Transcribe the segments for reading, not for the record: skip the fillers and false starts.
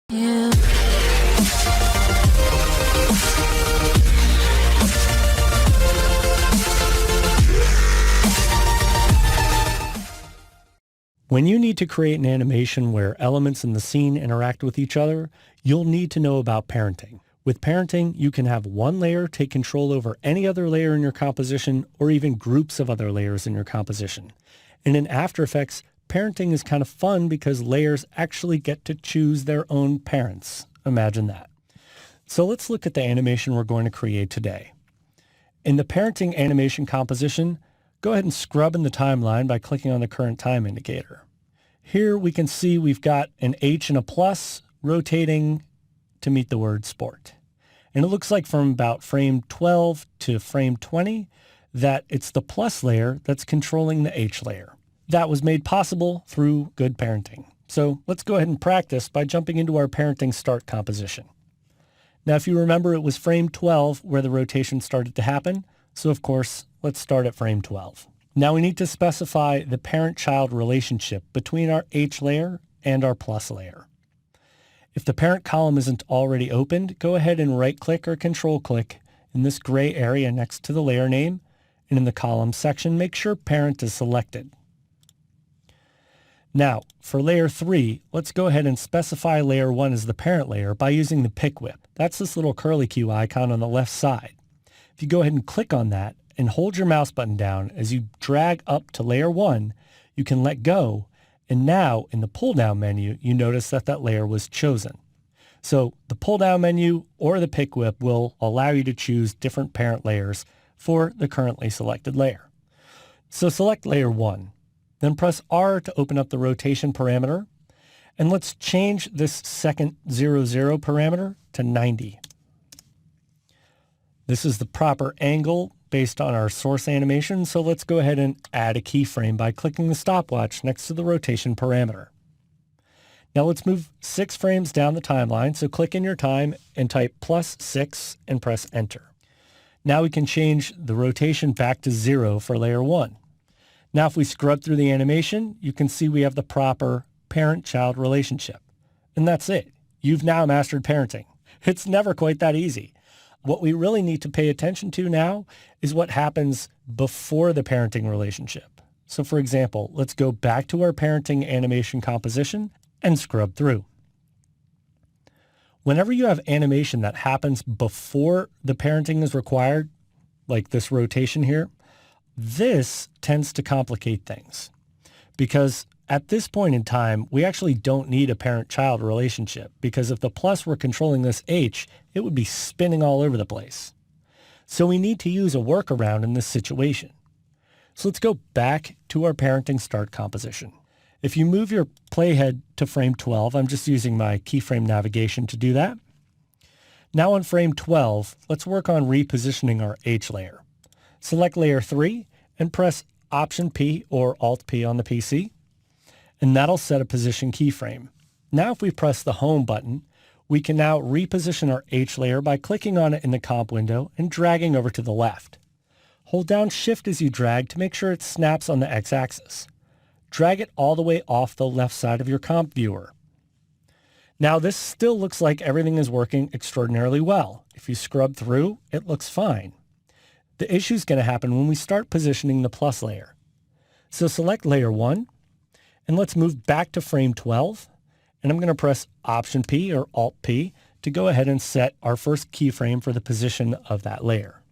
Yeah. When you need to create an animation where elements in the scene interact with each other, you'll need to know about parenting. With parenting, you can have one layer take control over any other layer in your composition or even groups of other layers in your composition. And in After Effects, parenting is kind of fun because layers actually get to choose their own parents. Imagine that. So let's look at the animation we're going to create today. In the parenting animation composition, go ahead and scrub in the timeline by clicking on the current time indicator. Here we can see we've got an H and a plus rotating to meet the word sport. And it looks like from about frame 12 to frame 20 that it's the plus layer that's controlling the H layer. That was made possible through good parenting. So let's go ahead and practice by jumping into our parenting start composition. Now, if you remember, it was frame 12 where the rotation started to happen. So of course, let's start at frame 12. Now we need to specify the parent-child relationship between our H layer and our plus layer. If the parent column isn't already opened, go ahead and right-click or control-click in this gray area next to the layer name, and in the column section, make sure parent is selected. Now, for layer 3, let's go ahead and specify layer 1 as the parent layer by using the pick whip. That's this little curly Q icon on the left side. If you go ahead and click on that and hold your mouse button down as you drag up to layer 1, you can let go, and now in the pull-down menu, you notice that that layer was chosen. So the pull-down menu or the pick whip will allow you to choose different parent layers for the currently selected layer. So select layer 1. Then press R to open up the rotation parameter. And let's change this second 00 parameter to 90. This is the proper angle based on our source animation, so let's go ahead and add a keyframe by clicking the stopwatch next to the rotation parameter. Now let's move 6 frames down the timeline, so click in your time and type +6 and press enter. Now we can change the rotation back to 0 for layer 1. Now if we scrub through the animation, you can see we have the proper parent-child relationship. And that's it. You've now mastered parenting. It's never quite that easy. What we really need to pay attention to now is what happens before the parenting relationship. So for example, let's go back to our parenting animation composition and scrub through. Whenever you have animation that happens before the parenting is required, like this rotation here, this tends to complicate things because at this point in time, we actually don't need a parent-child relationship because if the plus were controlling this H, it would be spinning all over the place. So we need to use a workaround in this situation. So let's go back to our parenting start composition. If you move your playhead to frame 12, I'm just using my keyframe navigation to do that. Now on frame 12, let's work on repositioning our H layer. Select layer 3 and press Option P or Alt P on the PC, and that'll set a position keyframe. Now if we press the Home button, we can now reposition our H layer by clicking on it in the comp window and dragging over to the left. Hold down Shift as you drag to make sure it snaps on the X-axis. Drag it all the way off the left side of your comp viewer. Now this still looks like everything is working extraordinarily well. If you scrub through, it looks fine. The issue is going to happen when we start positioning the plus layer. So select layer 1, and let's move back to frame 12, and I'm going to press Option P or Alt P to go ahead and set our first keyframe for the position of that layer.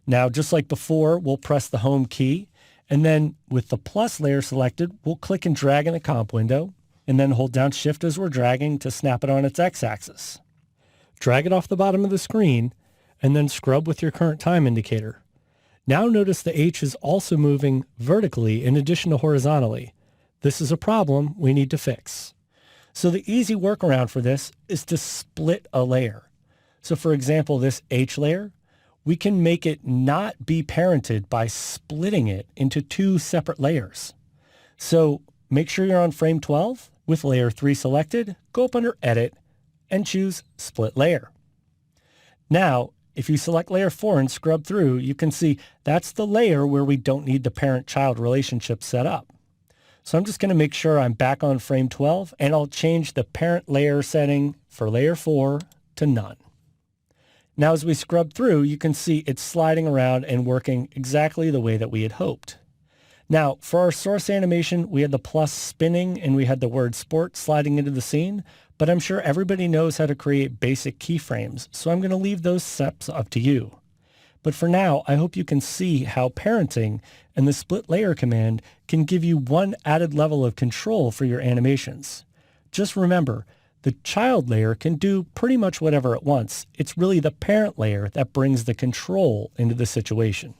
Now, just like before, we'll press the Home key, and then with the plus layer selected, we'll click and drag in the comp window, and then hold down Shift as we're dragging to snap it on its X-axis. Drag it off the bottom of the screen, and then scrub with your current time indicator. Now notice the H is also moving vertically in addition to horizontally. This is a problem we need to fix. So the easy workaround for this is to split a layer. So for example, this H layer, we can make it not be parented by splitting it into 2 separate layers. So make sure you're on frame 12 with layer 3 selected, go up under Edit and choose Split Layer. Now, if you select layer 4 and scrub through, you can see that's the layer where we don't need the parent-child relationship set up. So I'm just going to make sure I'm back on frame 12, and I'll change the parent layer setting for layer 4 to none. Now as we scrub through, you can see it's sliding around and working exactly the way that we had hoped. Now, for our source animation, we had the plus spinning and we had the word sport sliding into the scene, but I'm sure everybody knows how to create basic keyframes, so I'm going to leave those steps up to you. But for now, I hope you can see how parenting and the split layer command can give you one added level of control for your animations. Just remember, the child layer can do pretty much whatever it wants. It's really the parent layer that brings the control into the situation.